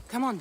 Come on.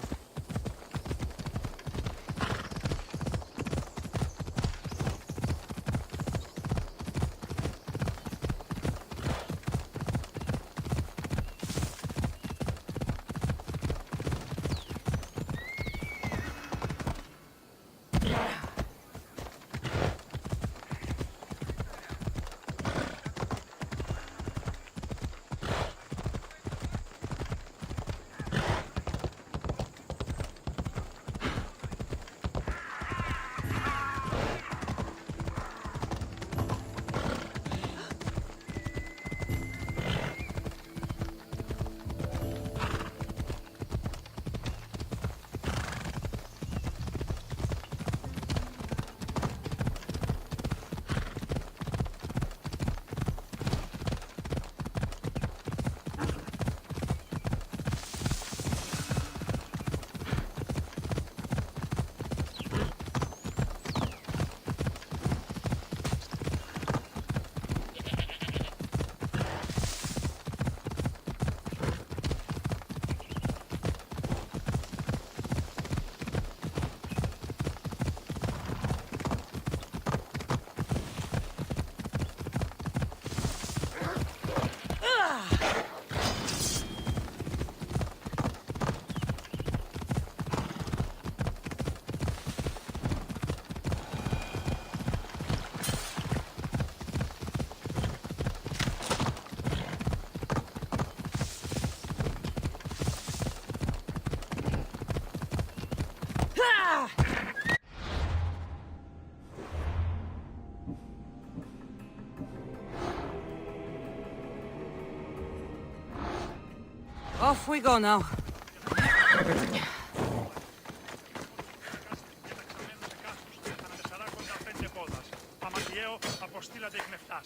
Off we go now.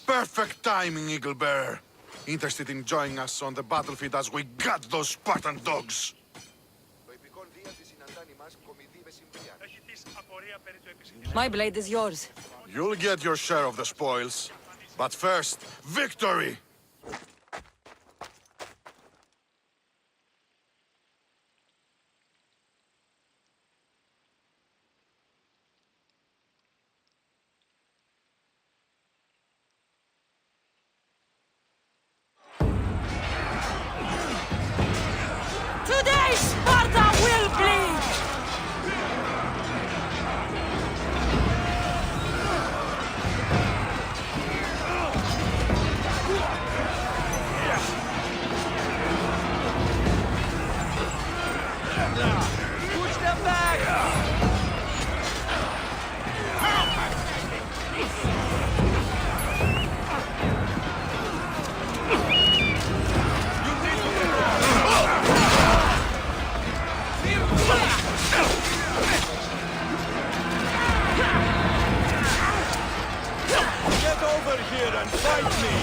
Perfect timing, Eagle Bearer. Interested in joining us on the battlefield as we gut those Spartan dogs. My blade is yours. You'll get your share of the spoils. But first, victory! Today, Sparta will bleed! Push them back! Get over here and fight me!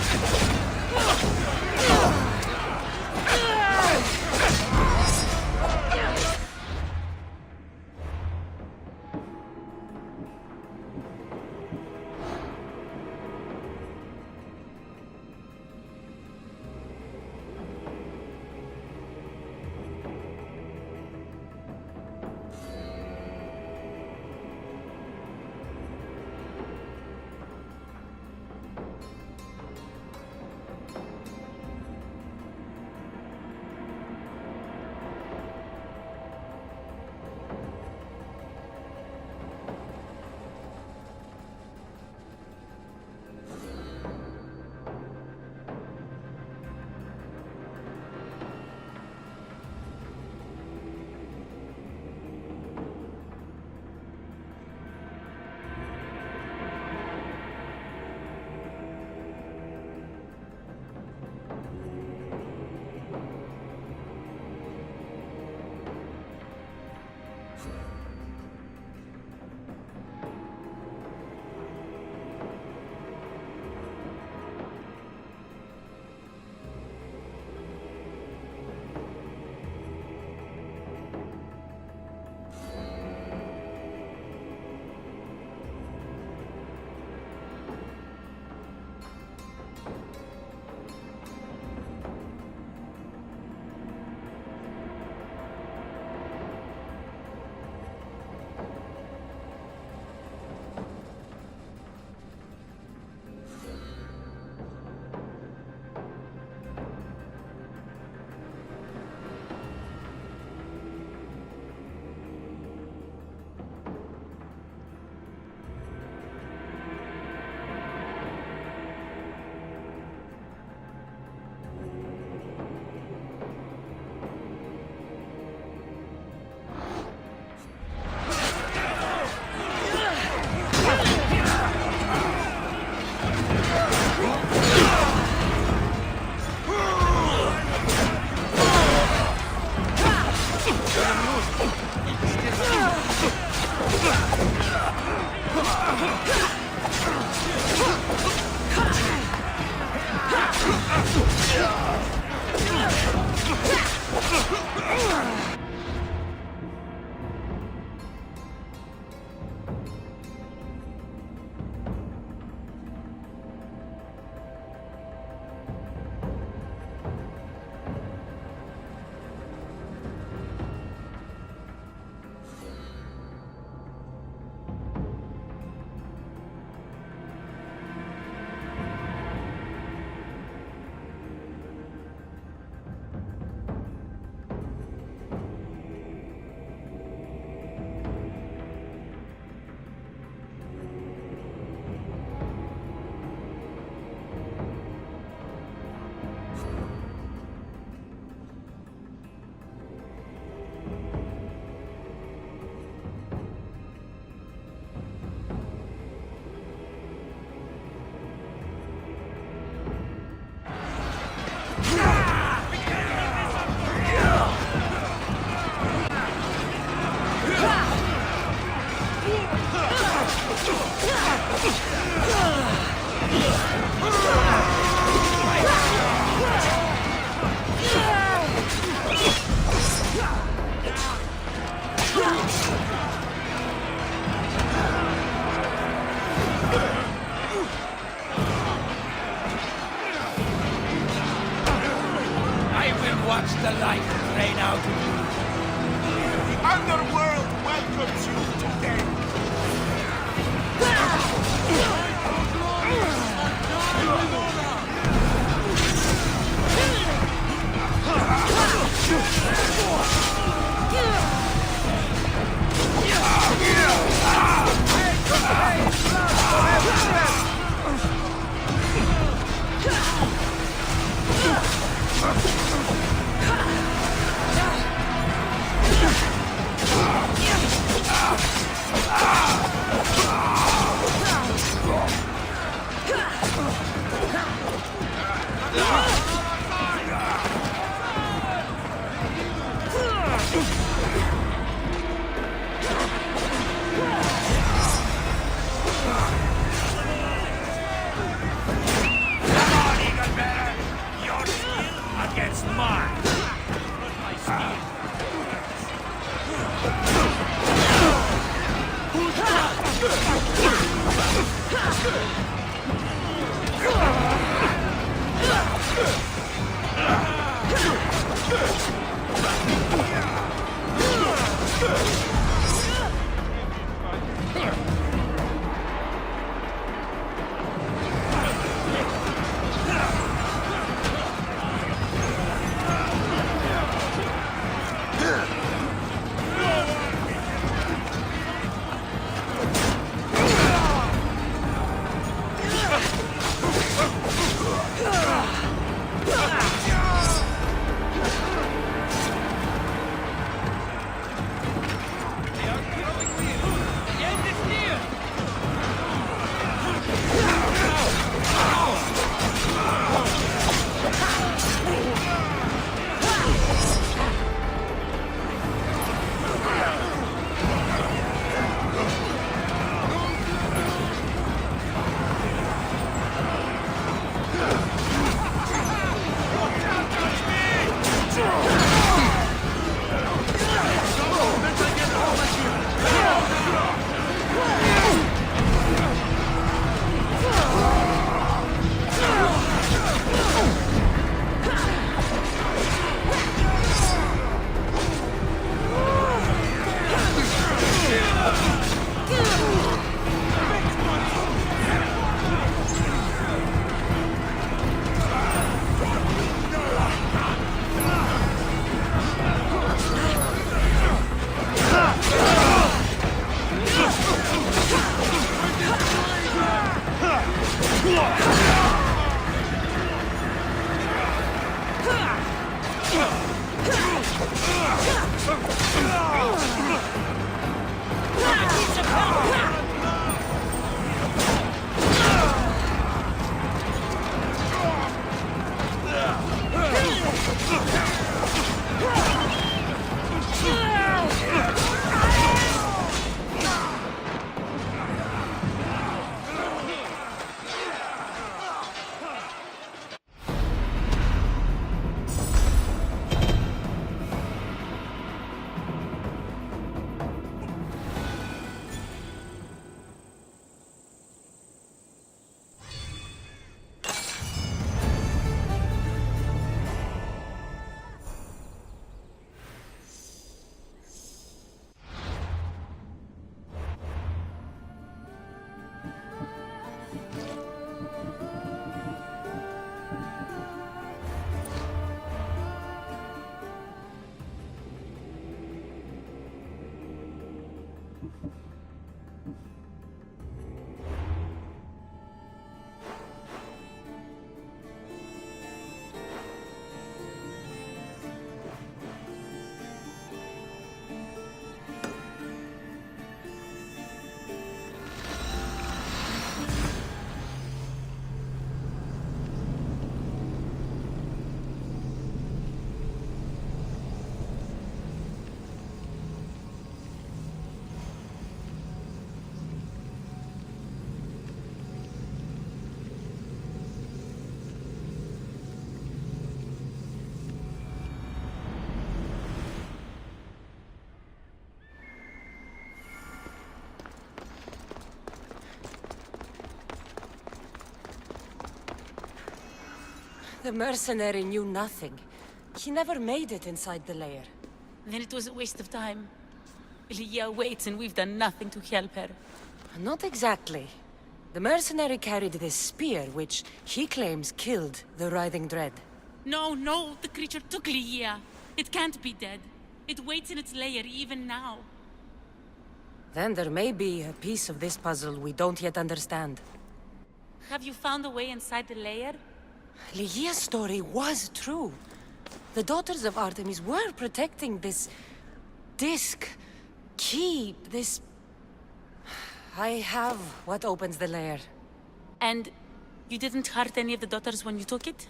The mercenary knew nothing. He never made it inside the lair. Then it was a waste of time. Lygia waits and we've done nothing to help her. Not exactly. The mercenary carried this spear, which he claims killed the writhing dread. No, the creature took Lygia. It can't be dead. It waits in its lair even now. Then there may be a piece of this puzzle we don't yet understand. Have you found a way inside the lair? Lygia's story was true. The daughters of Artemis were protecting this... disc... key, this... I have what opens the lair. And you didn't hurt any of the daughters when you took it?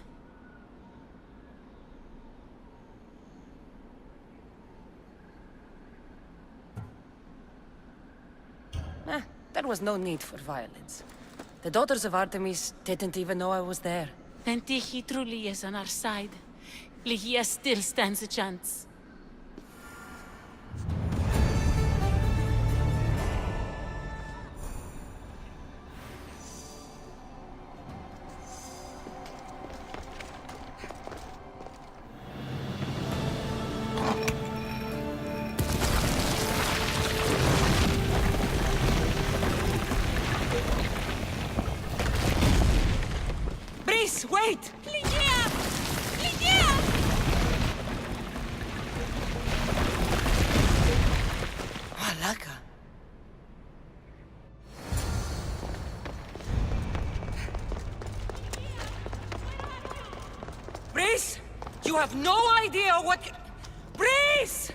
There was no need for violence. The daughters of Artemis didn't even know I was there. Then Tyche truly is on our side. Lygia still stands a chance. Breeze, wait! Lygia! Lygia! Malaka. Breeze! You have no idea what... Breeze!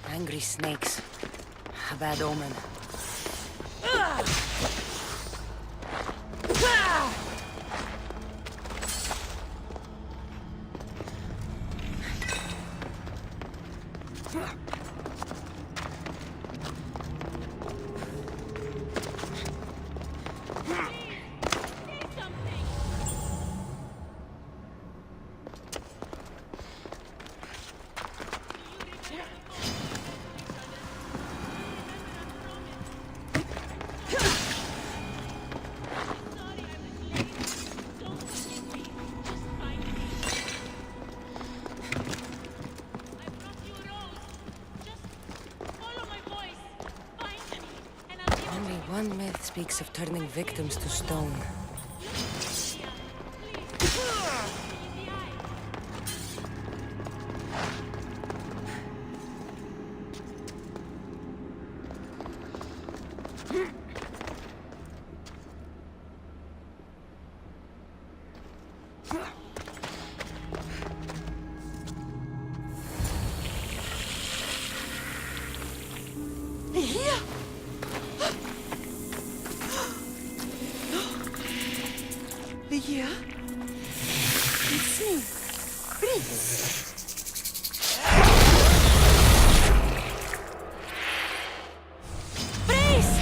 Angry snakes. A bad omen. Ah! Ah! Only one myth speaks of turning victims to stone. Here! Lygia? It's me, Breeze. Breeze!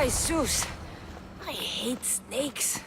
Zeus, I hate snakes.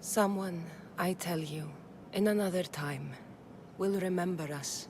Someone, I tell you, in another time, will remember us.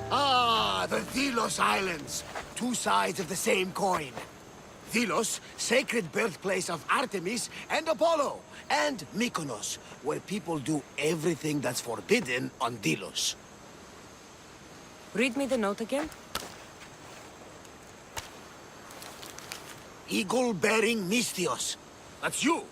Ah, the Delos Islands. Two sides of the same coin. Delos, sacred birthplace of Artemis and Apollo. And Mykonos, where people do everything that's forbidden on Delos. Read me the note again. Eagle-bearing Mystios. That's you.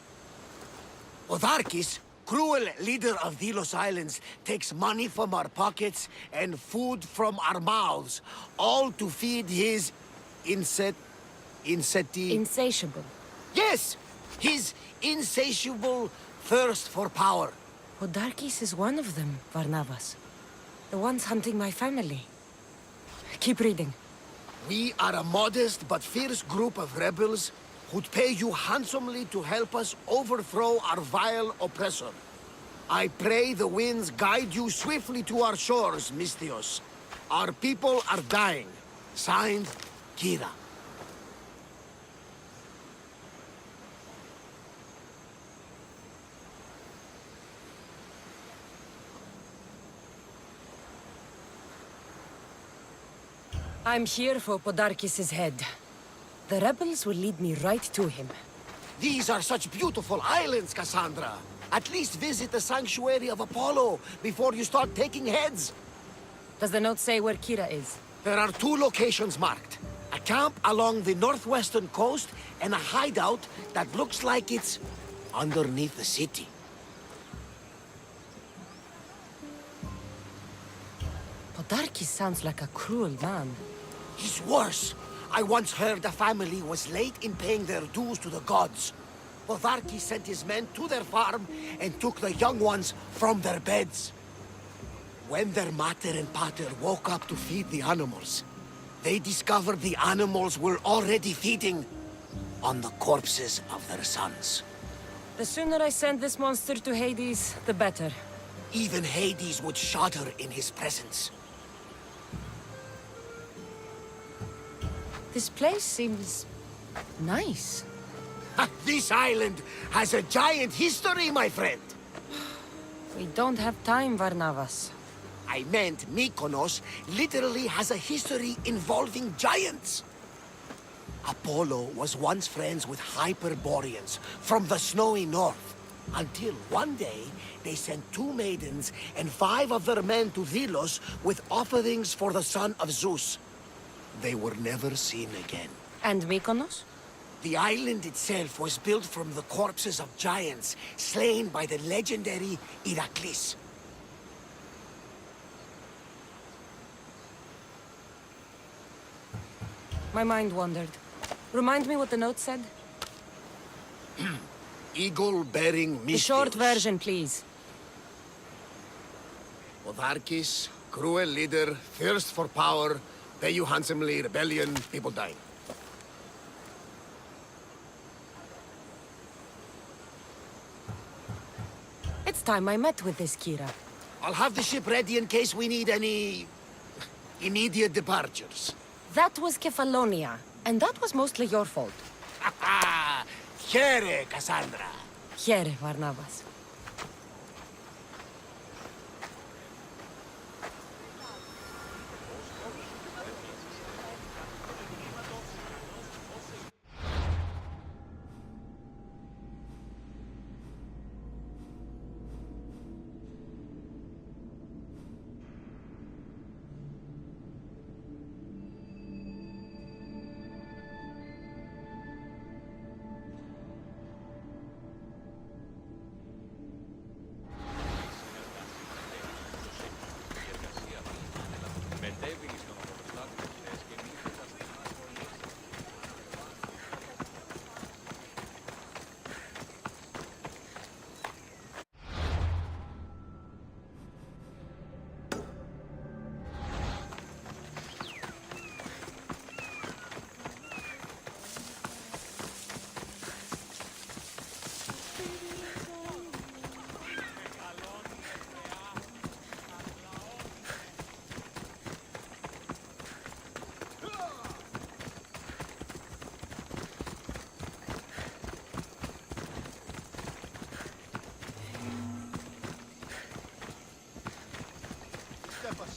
Otharkis, cruel leader of Delos Islands, takes money from our pockets and food from our mouths, all to feed his Insatiable. Yes! His insatiable thirst for power. Odarkis is one of them, Varnavas. The ones hunting my family. Keep reading. We are a modest but fierce group of rebels who'd pay you handsomely to help us overthrow our vile oppressor. I pray the winds guide you swiftly to our shores, Mystios. Our people are dying. Signed, Kira. I'm here for Podarkis' head. The rebels will lead me right to him. These are such beautiful islands, Cassandra. At least visit the sanctuary of Apollo before you start taking heads. Does the note say where Kira is? There are two locations marked. A camp along the northwestern coast and a hideout that looks like it's underneath the city. Podarkis sounds like a cruel man. He's worse. I once heard a family was late in paying their dues to the gods. Otharki sent his men to their farm and took the young ones from their beds. When their mater and pater woke up to feed the animals, they discovered the animals were already feeding on the corpses of their sons. The sooner I send this monster to Hades, the better. Even Hades would shudder in his presence. This place seems nice. This island has a giant history, my friend. We don't have time, Varnavas. I meant Mykonos literally has a history involving giants. Apollo was once friends with Hyperboreans from the snowy north, until one day they sent 2 maidens and 5 of their men to Delos with offerings for the son of Zeus. They were never seen again. And Mykonos? The island itself was built from the corpses of giants slain by the legendary Iraklis. My mind wandered. Remind me what the note said? Eagle-bearing Mystios. The short version, please. Otharkis, cruel leader, thirst for power, pay you handsomely, rebellion, people dying. It's time I met with this Kira. I'll have the ship ready in case we need any immediate departures. That was Kefalonia, and that was mostly your fault. Here, Cassandra. Here, Varnavas.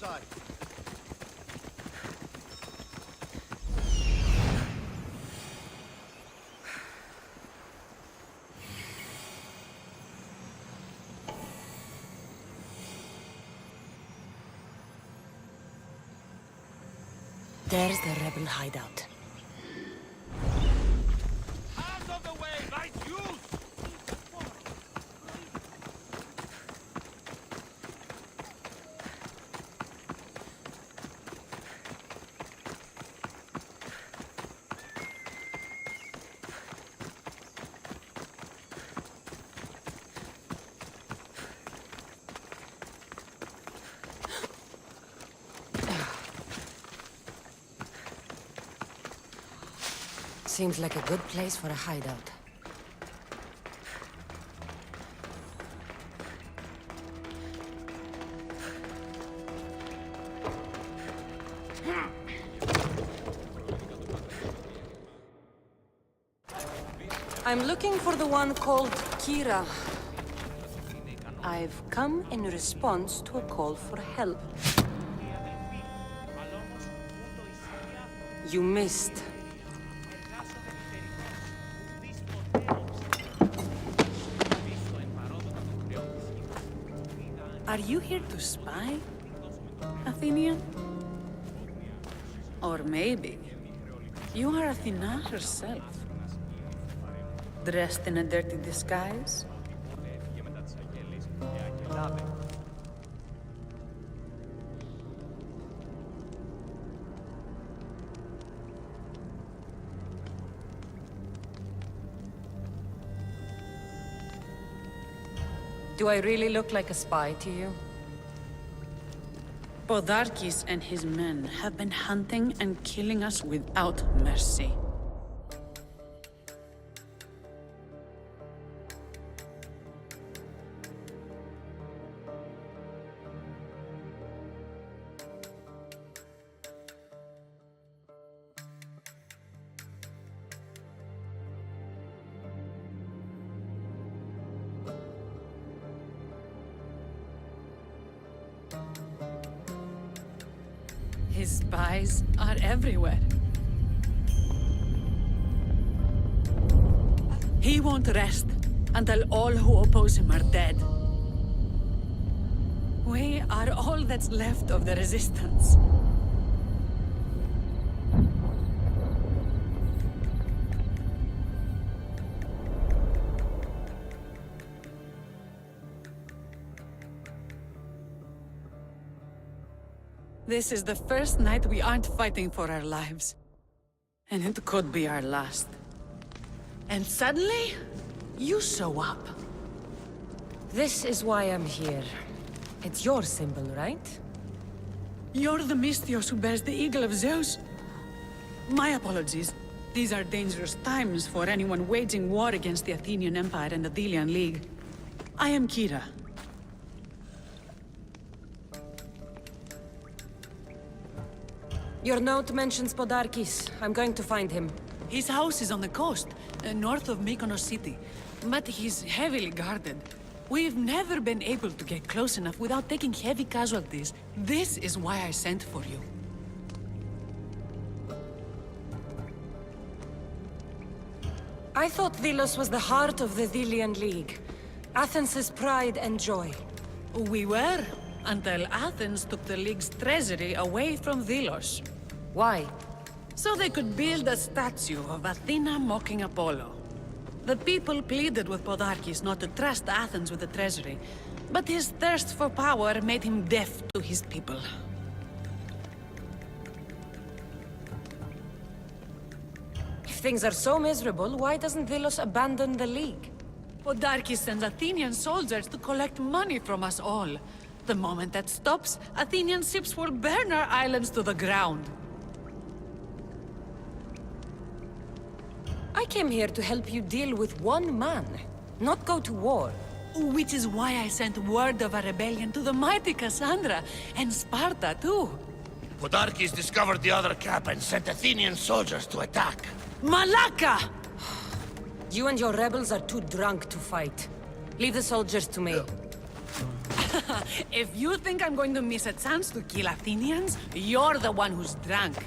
side. There's the rebel hideout. Out of the way, right youth! Seems like a good place for a hideout. I'm looking for the one called Kira. I've come in response to a call for help. You missed. Are you here to spy, Athenian? Or maybe you are Athena herself, dressed in a dirty disguise? Do I really look like a spy to you? Podarkis and his men have been hunting and killing us without mercy. His spies are everywhere. He won't rest until all who oppose him are dead. We are all that's left of the resistance. This is the first night we aren't fighting for our lives. And it could be our last. And suddenly, you show up. This is why I'm here. It's your symbol, right? You're the Mystios who bears the eagle of Zeus. My apologies. These are dangerous times for anyone waging war against the Athenian Empire and the Delian League. I am Kira. Your note mentions Podarkis. I'm going to find him. His house is on the coast, north of Mykonos city. But he's heavily guarded. We've never been able to get close enough without taking heavy casualties. This is why I sent for you. I thought Delos was the heart of the Delian League. Athens' pride and joy. We were, until Athens took the League's treasury away from Delos. Why? So they could build a statue of Athena mocking Apollo. The people pleaded with Podarkis not to trust Athens with the treasury, but his thirst for power made him deaf to his people. If things are so miserable, why doesn't Delos abandon the League? Podarkis sends Athenian soldiers to collect money from us all. The moment that stops, Athenian ships will burn our islands to the ground. I came here to help you deal with one man, not go to war. Which is why I sent word of a rebellion to the mighty Cassandra, and Sparta too. Podarkis discovered the other cap and sent Athenian soldiers to attack. Malaka! You and your rebels are too drunk to fight. Leave the soldiers to me. If you think I'm going to miss a chance to kill Athenians, you're the one who's drunk.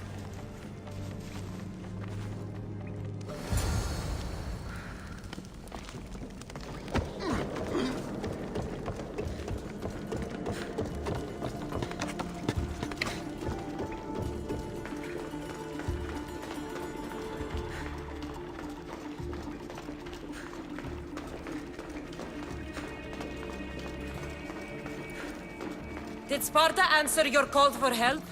Did Sparta answer your call for help?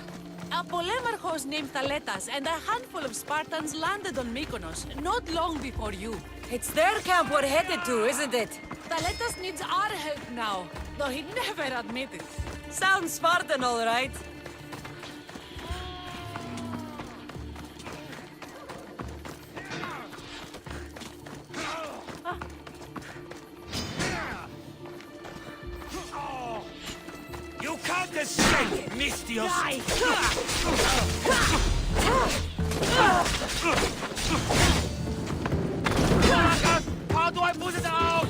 A polemarchos named Thaletas and a handful of Spartans landed on Mykonos not long before you. It's their camp we're headed to, isn't it? Thaletas needs our help now, though he'd never admit it. Sounds Spartan, all right. You can't escape, Mystios! How do I put it out?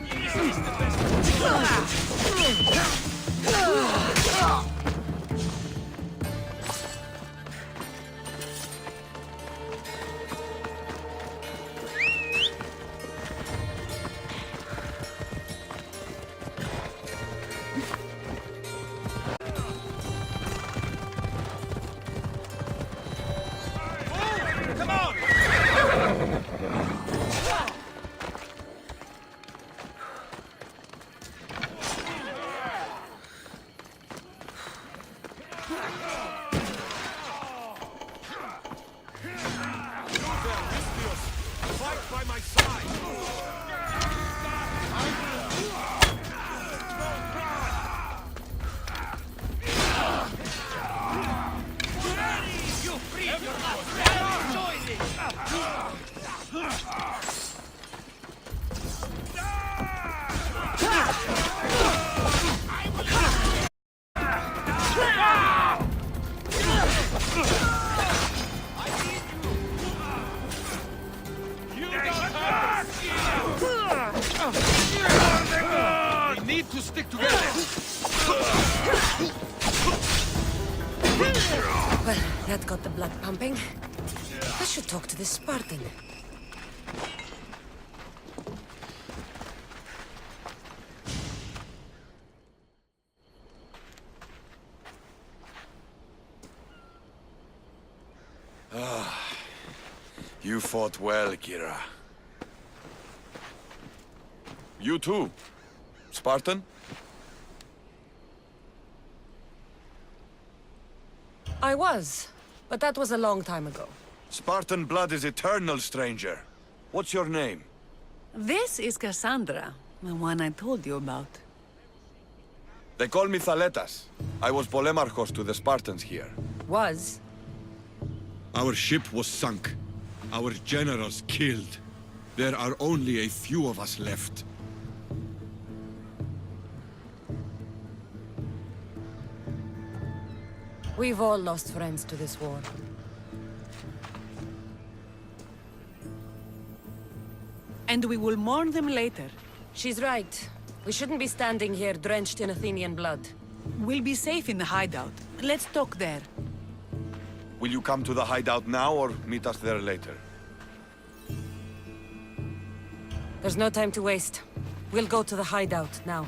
This is the best. Come on! Fight by my side! You free your last join it! You don't have we need to stick together! Well, that got the blood pumping. I should talk to this Spartan. You fought well, Kira. You too, Spartan? I was, but that was a long time ago. Spartan blood is eternal, stranger. What's your name? This is Cassandra, the one I told you about. They call me Thaletas. I was polemarchos to the Spartans here. Was? Our ship was sunk. Our generals killed. There are only a few of us left. We've all lost friends to this war. And we will mourn them later. She's right. We shouldn't be standing here drenched in Athenian blood. We'll be safe in the hideout. Let's talk there. Will you come to the hideout now or meet us there later? There's no time to waste. We'll go to the hideout now.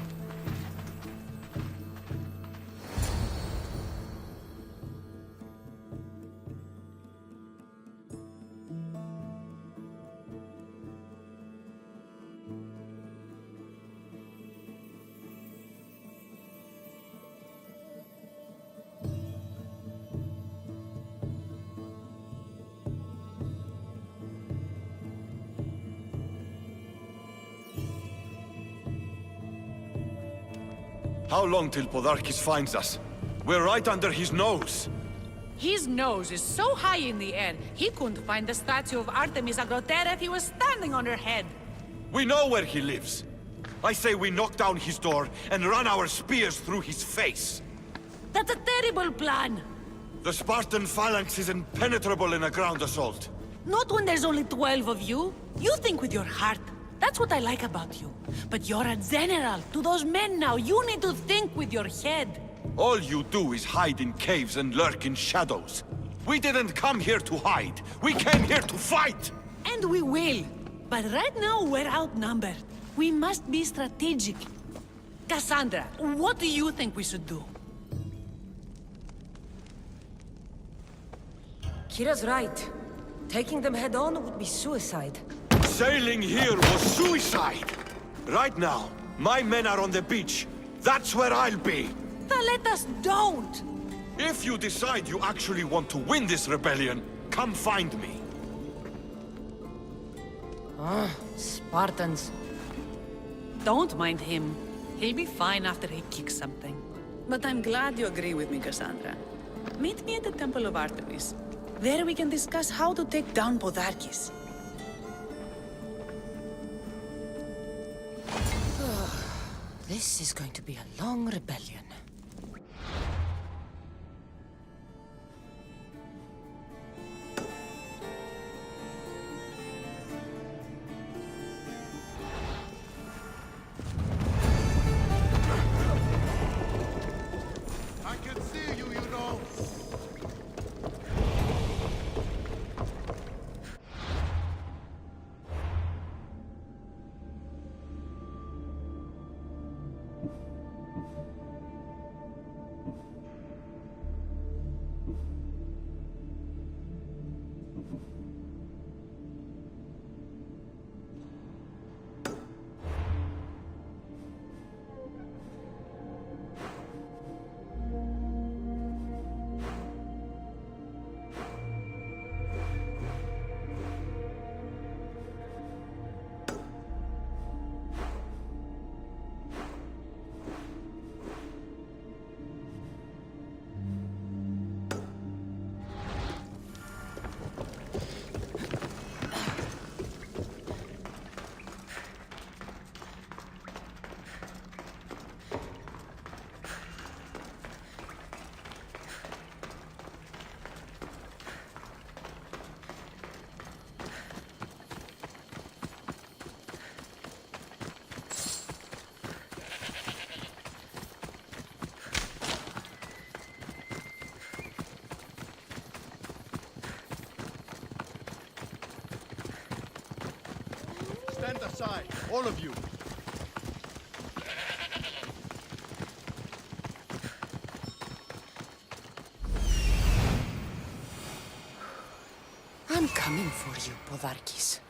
How long till Podarkis finds us? We're right under his nose. His nose is so high in the air, he couldn't find the statue of Artemis Agrotera if he was standing on her head. We know where he lives. I say we knock down his door and run our spears through his face. That's a terrible plan. The Spartan phalanx is impenetrable in a ground assault. Not when there's only 12 of you. You think with your heart. That's what I like about you. But you're a general to those men now. You need to think with your head. All you do is hide in caves and lurk in shadows. We didn't come here to hide. We came here to fight! And we will. But right now, we're outnumbered. We must be strategic. Cassandra, what do you think we should do? Kira's right. Taking them head on would be suicide. Sailing here was suicide! Right now, my men are on the beach. That's where I'll be. Then let us don't! If you decide you actually want to win this rebellion, come find me. Spartans. Don't mind him. He'll be fine after he kicks something. But I'm glad you agree with me, Cassandra. Meet me at the Temple of Artemis. There we can discuss how to take down Podarkis. This is going to be a long rebellion. I can see you, you know. Stand aside, all of you. I'm coming for you, Podarkis.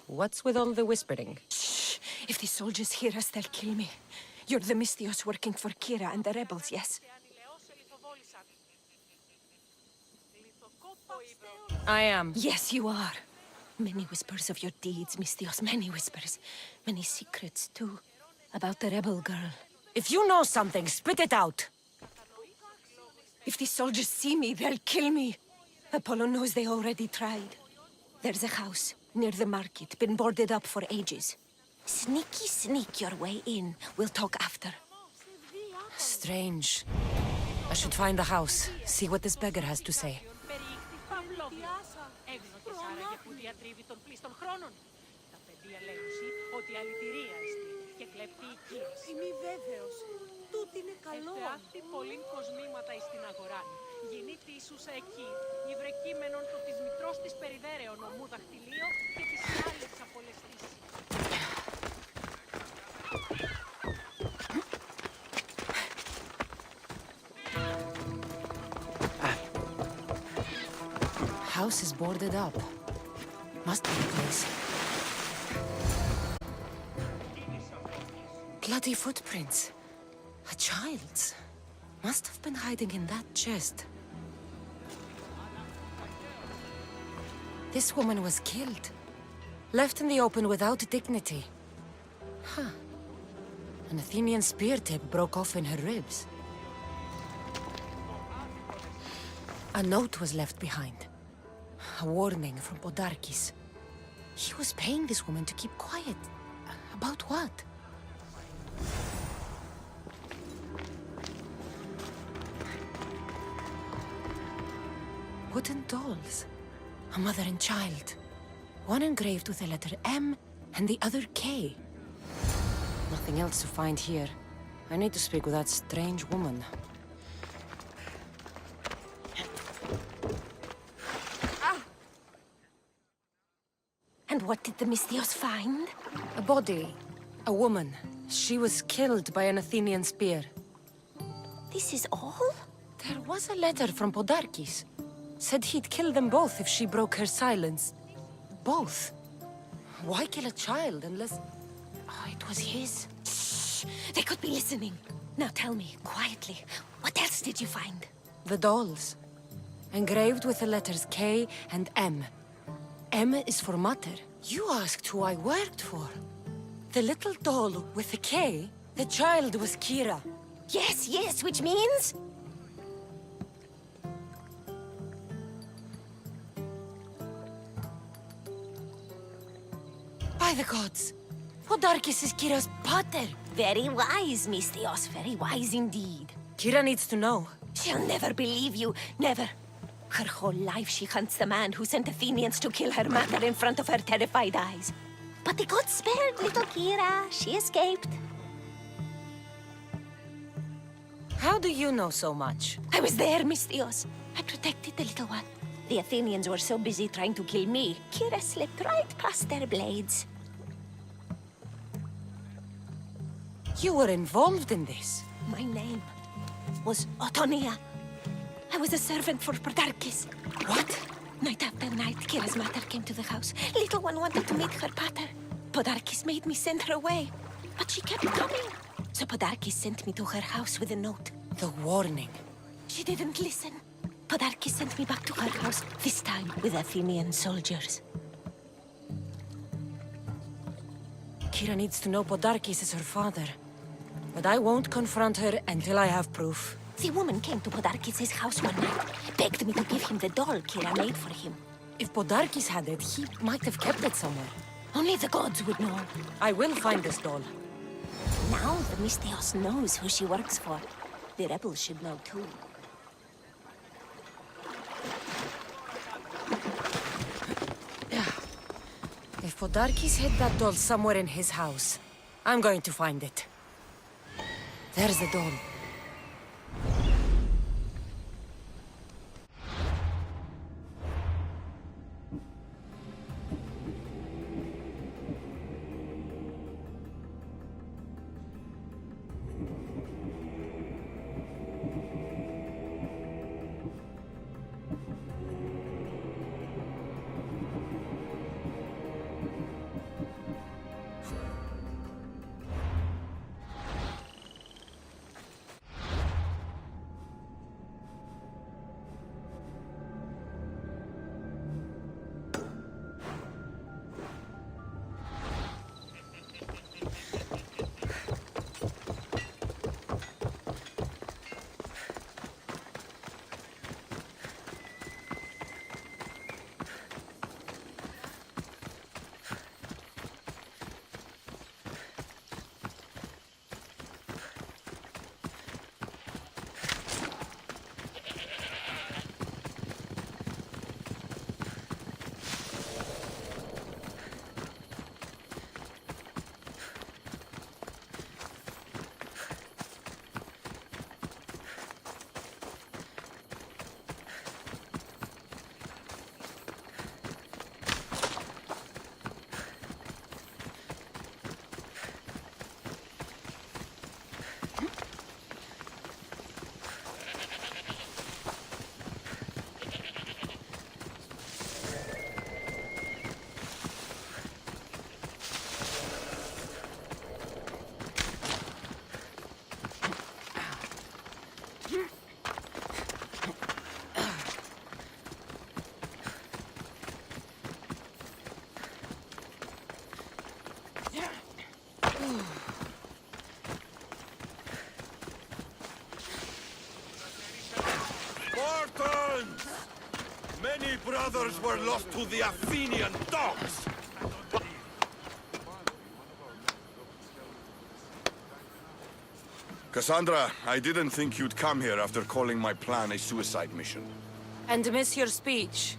What's with all the whispering? Shh! If the soldiers hear us, they'll kill me. You're the Mystios working for Kira and the rebels, yes? I am. Yes, you are. Many whispers of your deeds, Mystios, many whispers. Many secrets, too, about the rebel girl. If you know something, spit it out! If the soldiers see me, they'll kill me. Apollo knows they already tried. There's a house near the market, been boarded up for ages. Sneak your way in. We'll talk after. Strange. I should find the house, see what this beggar has to say. Είμαι βέβαιος. Τούτη είναι καλό. Εφεάθη πολλήν κοσμήματα εις την αγορά. Γεννήτη Ιησούσα εκεί. Υβρεκείμενον το της μητρός της περιδέρεων ομού δαχτυλίο και της άλλης απολεστής. House is boarded up. Must be the place. Bloody footprints. A child's. Must have been hiding in that chest. This woman was killed. Left in the open without dignity. Huh. An Athenian spear tip broke off in her ribs. A note was left behind. A warning from Podarkis. He was paying this woman to keep quiet. About what? Wooden dolls. A mother and child. One engraved with the letter M and the other K. Nothing else to find here. I need to speak with that strange woman. And what did the Misthios find? A body. A woman. She was killed by an Athenian spear. This is all? There was a letter from Podarkis. Said he'd kill them both if she broke her silence. Both? Why kill a child unless... Oh, it was his. Shh! They could be listening. Now tell me, quietly, what else did you find? The dolls. Engraved with the letters K and M. M is for mother. You asked who I worked for. The little doll with the K, the child was Kira. Yes, yes, which means? By the gods! Podarkis is Kira's pater! Very wise, Misthios, very wise indeed. Kira needs to know. She'll never believe you, never. Her whole life she hunts the man who sent Athenians to kill her mother in front of her terrified eyes. But the gods spared little Kira. She escaped. How do you know so much? I was there, Misthios. I protected the little one. The Athenians were so busy trying to kill me, Kira slipped right past their blades. You were involved in this. My name was Otonia. I was a servant for Podarkis. What? Night after night, Kira's mother came to the house. Little one wanted to meet her pater. Podarkis made me send her away, but she kept coming. So Podarkis sent me to her house with a note. The warning. She didn't listen. Podarkis sent me back to her house, this time with Athenian soldiers. Kira needs to know Podarkis is her father. But I won't confront her until I have proof. The woman came to Podarkis' house one night, begged me to give him the doll Kira made for him. If Podarkis had it, he might have kept it somewhere. Only the gods would know. I will find this doll. Now the Misthios knows who she works for. The rebels should know too. If Podarkis hid that doll somewhere in his house, I'm going to find it. There's the doll. Many brothers were lost to the Athenian dogs! Cassandra, I didn't think you'd come here after calling my plan a suicide mission. And miss your speech.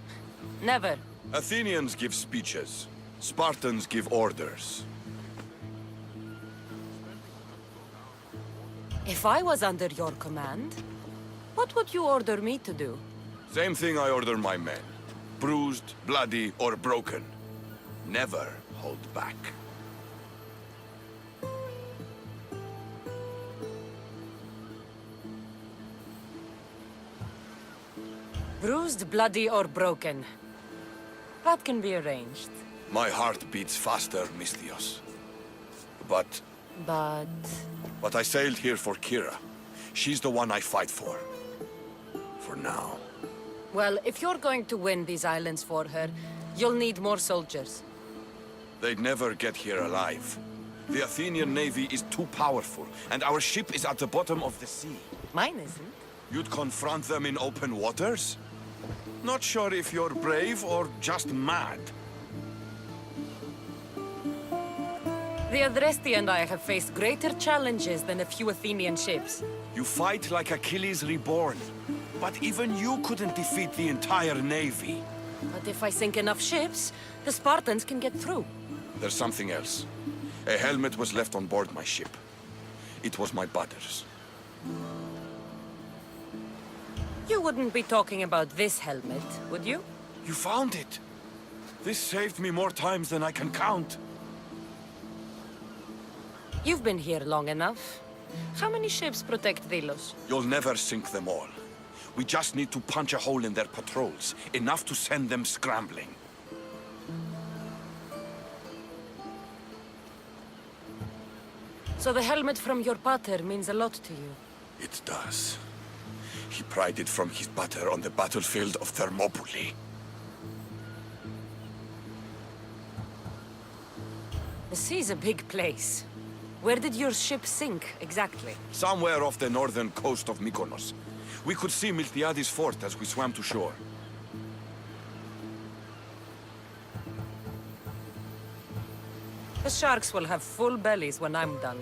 Never. Athenians give speeches. Spartans give orders. If I was under your command, what would you order me to do? Same thing I order my men. Bruised, bloody, or broken. Never hold back. Bruised, bloody, or broken. That can be arranged. My heart beats faster, Misthios. But But I sailed here for Kira. She's the one I fight for. For now. well, if you're going to win these islands for her, you'll need more soldiers. They'd never get here alive. The Athenian navy is too powerful, and our ship is at the bottom of the sea. Mine isn't. You'd confront them in open waters? Not sure if you're brave or just mad. The Adresti and I have faced greater challenges than a few Athenian ships. You fight like Achilles reborn. But even you couldn't defeat the entire navy. But if I sink enough ships, the Spartans can get through. There's something else. A helmet was left on board my ship. It was my brother's. You wouldn't be talking about this helmet, would you? You found it! This saved me more times than I can count. You've been here long enough. How many ships protect Delos? You'll never sink them all. We just need to punch a hole in their patrols, enough to send them scrambling. So the helmet from your pater means a lot to you. It does. He pried it from his butter on the battlefield of Thermopylae. The sea's a big place. Where did your ship sink, exactly? Somewhere off the northern coast of Mykonos. We could see Miltiades fort as we swam to shore. The sharks will have full bellies when I'm done.